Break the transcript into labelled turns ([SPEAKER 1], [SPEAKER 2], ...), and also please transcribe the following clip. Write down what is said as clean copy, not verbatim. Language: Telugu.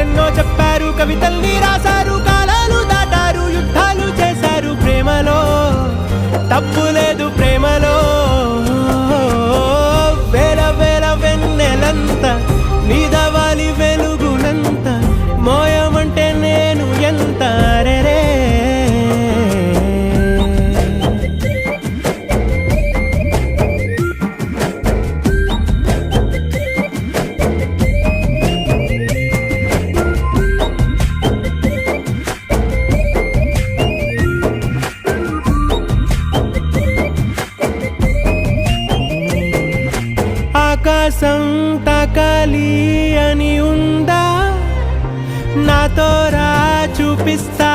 [SPEAKER 1] కథలెన్నో చెప్పారు, కవితల్ని రాశారు, కాలాలు దాటారు, యుద్ధాలు చేశారు. ప్రేమలో తప్పు లేదు, ప్రేమలో వేల వేల వెన్నెలంత నీదవాలి వెలుగునంత, మోయమంటే నేను ఎంత రే. ఆకాశం తాకాలి అని ఉందా, నాతో రా చూపిస్తా